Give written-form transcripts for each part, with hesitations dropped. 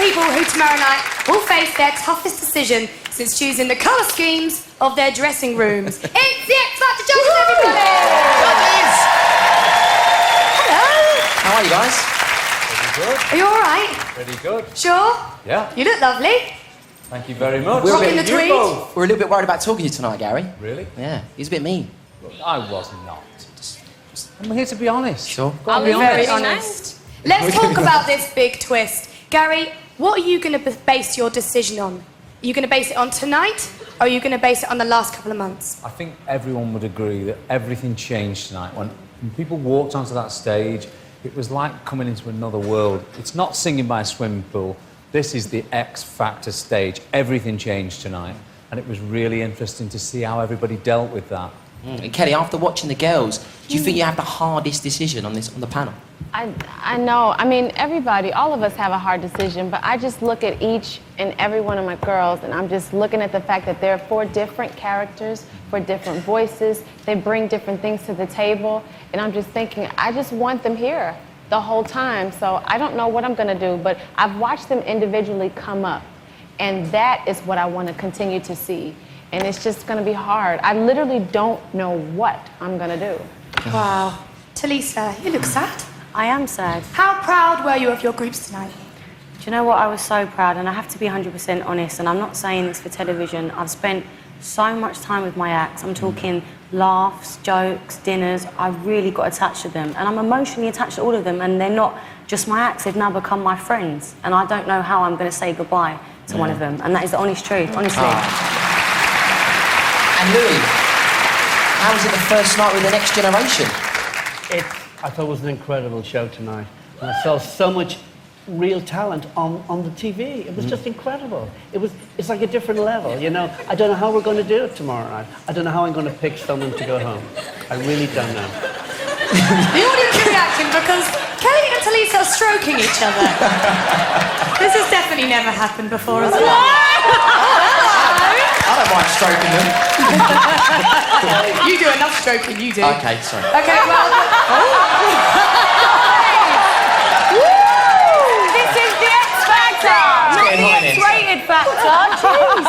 people who tomorrow night will face their toughest decision since choosing the colour schemes of their dressing rooms. It's the X Factor judges, everybody! Judges! Hello! How are you guys? Pretty good. Are you all right? Pretty good. Sure? Yeah. You look lovely. Thank you very much. Rocking the tweed. We're a little bit worried about talking to you tonight, Gary. Really? Yeah, he's a bit mean. I was not. I'm here to be honest. Sure. I'll be very honest. Let's talk about this big twist. Gary, what are you going to base your decision on? Are you going to base it on tonight, or are you going to base it on the last couple of months? I think everyone would agree that everything changed tonight. When people walked onto that stage, it was like coming into another world. It's not singing by a swimming pool. This is the X Factor stage. Everything changed tonight. And it was really interesting to see how everybody dealt with that. And Kelly, after watching the girls, do you think you have the hardest decision on the panel? I know. I mean, everybody, all of us have a hard decision, but I just look at each and every one of my girls, and I'm just looking at the fact that there are 4 different characters, 4 different voices. They bring different things to the table, and I'm just thinking, I just want them here the whole time. So I don't know what I'm going to do, but I've watched them individually come up, and that is what I want to continue to see. And it's just going to be hard. I literally don't know what I'm going to do. Wow. Talisa, you look sad. I am sad. How proud were you of your groups tonight? Do you know what? I was so proud, and I have to be 100% honest, and I'm not saying this for television. I've spent so much time with my acts. I'm talking laughs, jokes, dinners. I've really got attached to them, and I'm emotionally attached to all of them, and they're not just my acts, they've now become my friends, and I don't know how I'm going to say goodbye to one of them, and that is the honest truth, honestly. And Louis, how was it the first night with the Next Generation? I thought it was an incredible show tonight. And I saw so much real talent on the TV. It was just incredible. It's like a different level, you know. I don't know how we're going to do it tomorrow night. I don't know how I'm going to pick someone to go home. I really don't know. The audience are reacting because Kelly and Talisa are stroking each other. This has definitely never happened before as well. I don't mind stroking them. You do enough stroking, you do. Okay, sorry. Okay, well... This is the X Factor! Not the X-rated Factor, jeez!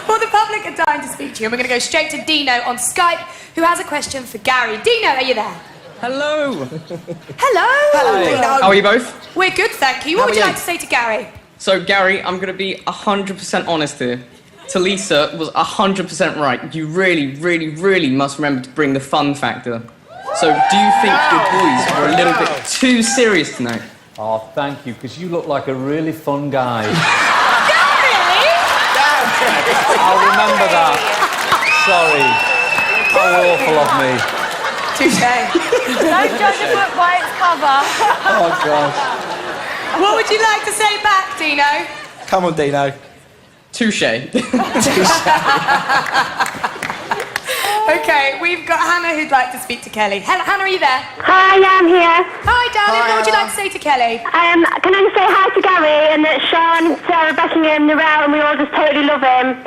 Well, the public are dying to speak to you, and we're going to go straight to Dino on Skype, who has a question for Gary. Dino, are you there? Hello. Hello. Hello, Dino. How are you both? We're good, thank you. What would you like to say to Gary? So, Gary, I'm going to be 100% honest here. Talisa was 100% right. You really, really, really must remember to bring the fun factor. So, do you think your boys were a little bit too serious tonight? Oh, thank you, because you look like a really fun guy. Gary! I'll remember that. Sorry. How awful of me. Touché. Don't judge a book by its cover. Oh, gosh. What would you like to say back, Dino? Come on, Dino. Touché. Okay, we've got Hannah who'd like to speak to Kelly. Hannah, are you there? Hi, yeah, I'm here. Hi, darling. What would you like to say to Kelly? Can I just say hi to Gary and that Sean, Sarah, Beckingham, Narelle, and we all just totally love him.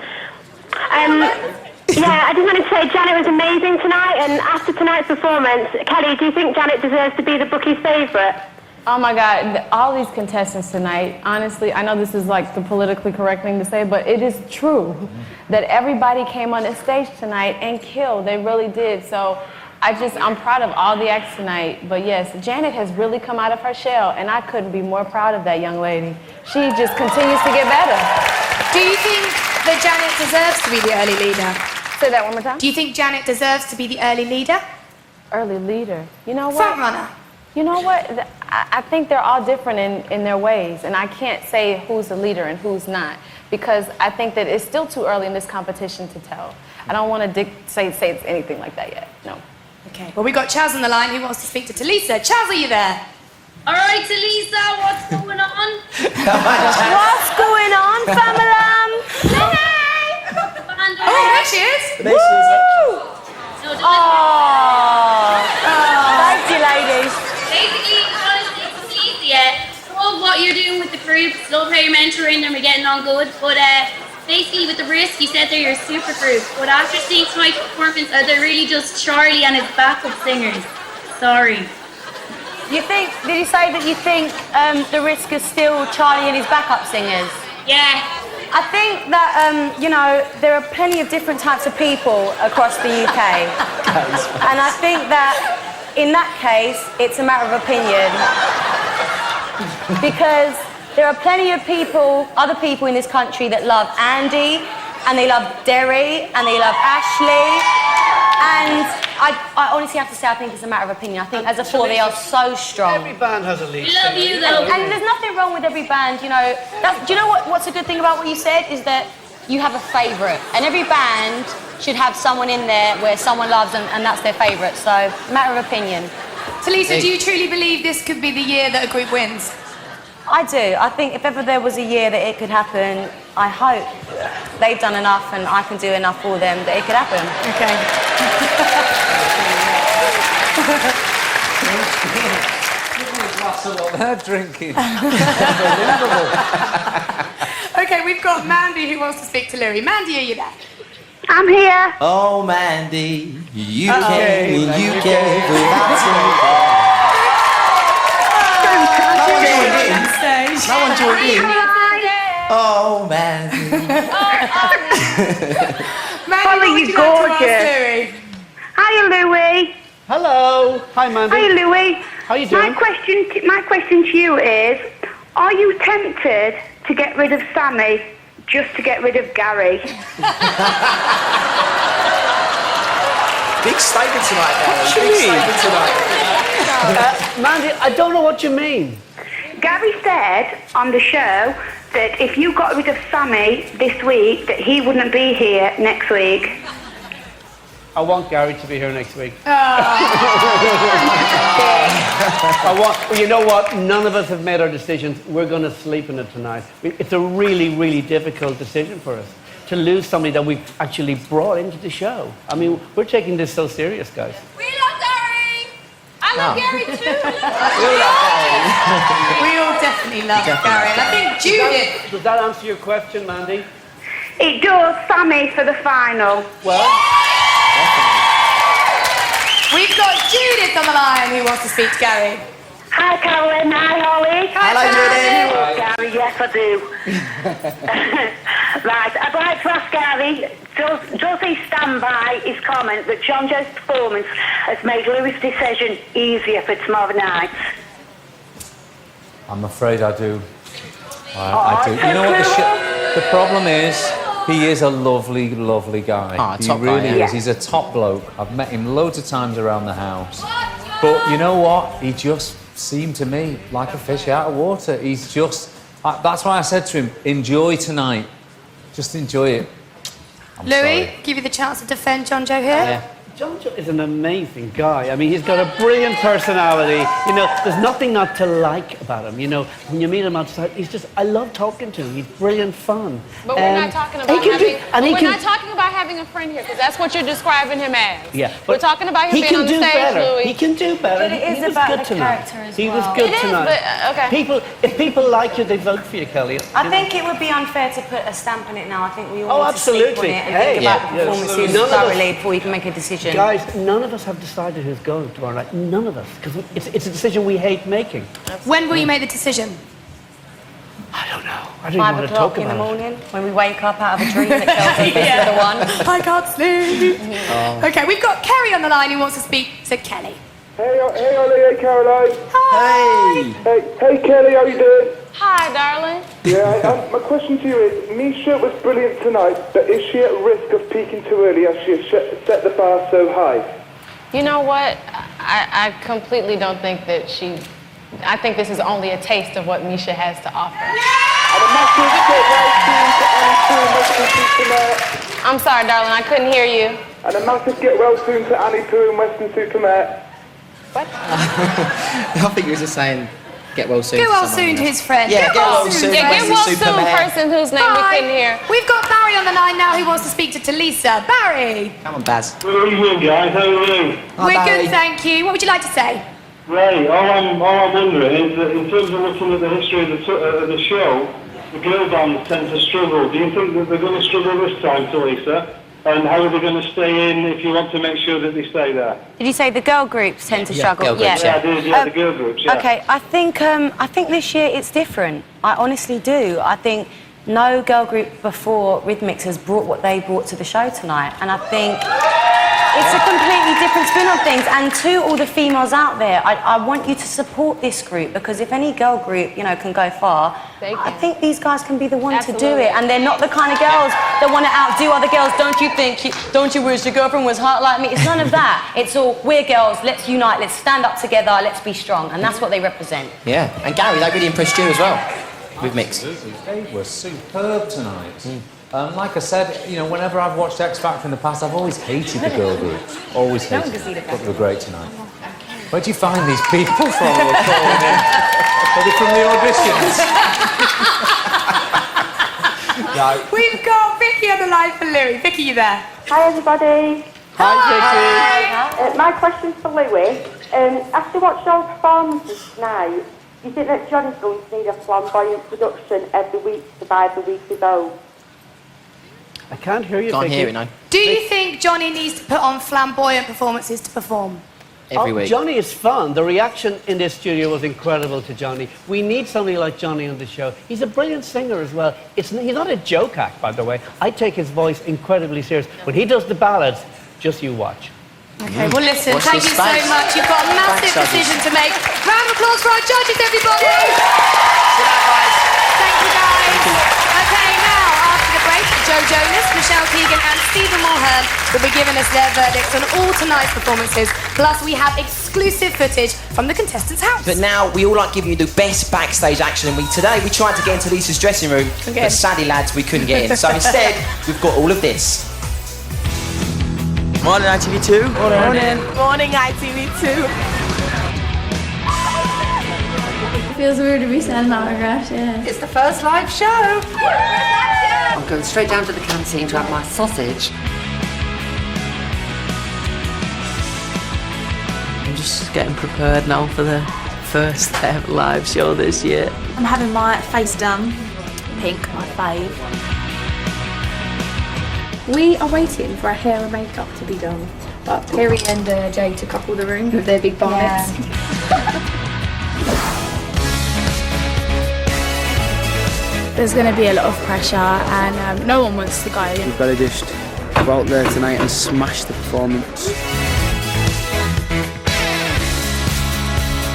Yeah, I just wanted to say Janet was amazing tonight, and after tonight's performance, Kelly, do you think Janet deserves to be the bookie's favourite? Oh my God, all these contestants tonight, honestly, I know this is like the politically correct thing to say, but it is true that everybody came on the stage tonight and killed. They really did. So I'm proud of all the acts tonight. But yes, Janet has really come out of her shell, and I couldn't be more proud of that young lady. She just continues to get better. Do you think that Janet deserves to be the early leader? Say that one more time. Do you think Janet deserves to be the early leader? Early leader. You know what? Front runner. You know what? I think they're all different in their ways, and I can't say who's the leader and who's not, because I think that it's still too early in this competition to tell. I don't want to say it's anything like that yet, no. Okay, well, we got Chaz on the line who wants to speak to Talisa. Chaz, are you there? All right, Talisa, what's going on? What's going on, family? Hey! Oh, there she is. There she is. No, Thank you, ladies. basically, honestly, yeah, love what you're doing with the groups, love how you're mentoring them, you're getting on good, but basically with the risk, you said they're your super group, but after seeing tonight's performance, they're really just Charlie and his backup singers. Sorry. You think? Did you say that you think the risk is still Charlie and his backup singers? Yeah. I think that you know there are plenty of different types of people across the UK, and I think that in that case it's a matter of opinion because there are plenty of people, other people in this country that love Andy, and they love Derry, and they love Ashley, and I honestly have to say I think it's a matter of opinion. I think as a four they are so strong. Every band has a lead We love singer. you though. And there's nothing wrong with every band, you know. Do you know what's a good thing about what you said is that you have a favourite, and every band should have someone in there where someone loves and that's their favourite. So, matter of opinion. Talisa, do you truly believe this could be the year that a group wins? I do. I think if ever there was a year that it could happen, I hope they've done enough and I can do enough for them that it could happen. Okay. They're drinking. Okay, we've got Mandy who wants to speak to Louis. Mandy, are you there? I'm here. Oh, Mandy, you came without Stage. No one joined in. Oh, Mandy. Mandy, Holly, what would you you like to ask gorgeous. Louis? Hiya, Louis. Hello. Hi, Mandy. Hiya, Louis. How you doing? My question to you is, are you tempted to get rid of Sammy just to get rid of Gary? Big statement tonight, Gary. What do you Big mean? statement tonight. Mandy, I don't know what you mean. Gary said on the show that if you got rid of Sammy this week, that he wouldn't be here next week. I want Gary to be here next week. Well, you know what? None of us have made our decisions. We're going to sleep in it tonight. It's a really, really difficult decision for us to lose somebody that we've actually brought into the show. I mean, we're taking this so serious, guys. We love Gary. I love Gary too. We all definitely love Gary. And I think Judith. Does that answer your question, Mandy? It does, Sammy for the final. Well, We've got Judith on the line who wants to speak to Gary. Hi, Carolyn. Hi, Holly. Hello, Judith. Gary, yes, I do. Right, I'd like to ask Gary, does he stand by his comment that John Joe's performance has made Louis' decision easier for tomorrow night? I'm afraid I do. I do. You know what the problem is? He is a lovely, lovely guy. Ah, he top guy, really yeah. is. He's a top bloke. I've met him loads of times around the house. But you know what? He just seemed to me like a fish out of water. He's just... that's why I said to him, enjoy tonight. Just enjoy it. I'm Louis, sorry. give you the chance to defend John Joe here. Yeah. John Joe is an amazing guy. I mean, he's got a brilliant personality. You know, there's nothing not to like about him. You know, when you meet him outside, he's just, I love talking to him. He's brilliant fun. But we're not talking about not talking about having a friend here, because that's what you're describing him as. Yeah, We're talking about him being on the stage, Louis. He can do better. But it is He was about good the tonight. character as He was well. good It is, tonight. but, okay. If people like you, they vote for you, Kelly. I think it would be unfair to put a stamp on it now. I think we Oh, all need to sleep on absolutely. it and Hey, think about yeah. the Yes. performances None of us- thoroughly before you can make a decision. Guys, none of us have decided who's going tomorrow night. None of us. Because it's a decision we hate making. When will you make the decision? I don't know. I don't even 5 want to o'clock talk in the about it. morning when we wake up out of a dream that tells us this is the one. I can't sleep. Okay, we've got Kerry on the line who wants to speak to Kelly. Hey, Ollie, hey, Caroline. Hey. Hey, Kelly, how you doing? Hi, darling. Yeah, my question to you is, Misha was brilliant tonight, but is she at risk of peaking too early as she has set the bar so high? You know what? I completely don't think that she... I think this is only a taste of what Misha has to offer. And a massive get well soon to Annie Pooh and Western Supermare. I'm sorry, darling, I couldn't hear you. And a massive get well soon to Annie Pooh and Western Supermare. What? I think he was just saying, get well soon. Get well someone soon to else. his friend. Yeah, get well soon. Yeah, get well soon, Superman. person whose name we couldn't hear. We've got Barry on the line now who wants to speak to Talisa. Barry. Come on, Baz. Good evening, guys. How are you? Hi, We're Barry. good, thank you. What would you like to say? Right, all I'm wondering is that in terms of looking at the history of the show, the girl bands tend to struggle. Do you think that they're going to struggle this time, Talisa? And how are they going to stay in if you want to make sure that they stay there? Did you say the girl groups tend to struggle? girl groups, Yeah, I did, the girl groups, yeah. Okay, I think this year it's different. I honestly do. I think no girl group before Rhythmics has brought what they brought to the show tonight, and I think it's a completely different spin on things. And to all the females out there, I want you to support this group, because if any girl group, can go far, I think these guys can be the one to do it. And they're not the kind of girls that want to outdo other girls. Don't you wish your girlfriend was hot like me? It's none of that. It's all, we're girls, let's unite, let's stand up together, let's be strong. And that's what they represent. Yeah, and Gary, that really impressed you as well, with Mix. They were superb tonight. Like I said, whenever I've watched X Factor in the past, I've always hated the girl groups. Always hated them. But they were great tonight. Where do you find these people from who are calling in? Are they from the auditions? No. We've got Vicky on the line for Louis. Vicky, you there? Hi everybody. Hi, Vicky. My question's for Louis. After watching all the performances tonight, do you think that Johnny's going to need a flamboyant production every week to survive the weekly vote? I can't hear you, Can't Vicky. hear it, no. Do you think Johnny needs to put on flamboyant performances to perform? Every week. Johnny is fun. The reaction in this studio was incredible to Johnny. We need somebody like Johnny on the show. He's a brilliant singer as well. He's not a joke act, by the way. I take his voice incredibly serious. When he does the ballads, just you watch. Okay, well listen, Watch thank this you so space. much. You've got a massive Thanks, judges. decision to make. Round of applause for our judges, everybody! Thank you, guys. Okay, now, after the break, Joe Jonas, Michelle Keegan and Stephen Mulhern will be giving us their verdicts on all tonight's performances. Plus, we have exclusive footage from the contestants' house. But now, we all like giving you the best backstage action, and today we tried to get into Lisa's dressing room, but sadly, lads, we couldn't get in. So instead, we've got all of this. Morning, ITV2. Morning, ITV2. Feels weird to be sending autographs, yeah. It's the first live show. I'm going straight down to the canteen to have my sausage. I'm just getting prepared now for the first ever live show this year. I'm having my face done. Pink, my fave. We are waiting for our hair and makeup to be done, but Kerry and Jay to couple the room with their big bonnets. There's going to be a lot of pressure and no one wants to go. We've got to just go out there tonight and smash the performance.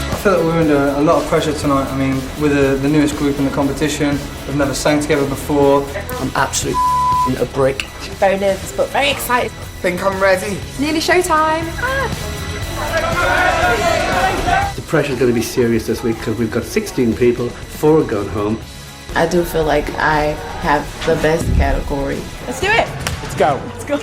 I feel like we're under a lot of pressure tonight. I mean, we're the newest group in the competition. We've never sang together before. I'm absolutely a brick. Very nervous but very excited. Think I'm ready. It's nearly showtime. The pressure's going to be serious this week because we've got 16 people, 4 are going home. I do feel like I have the best category. Let's do it. Let's go. Let's go.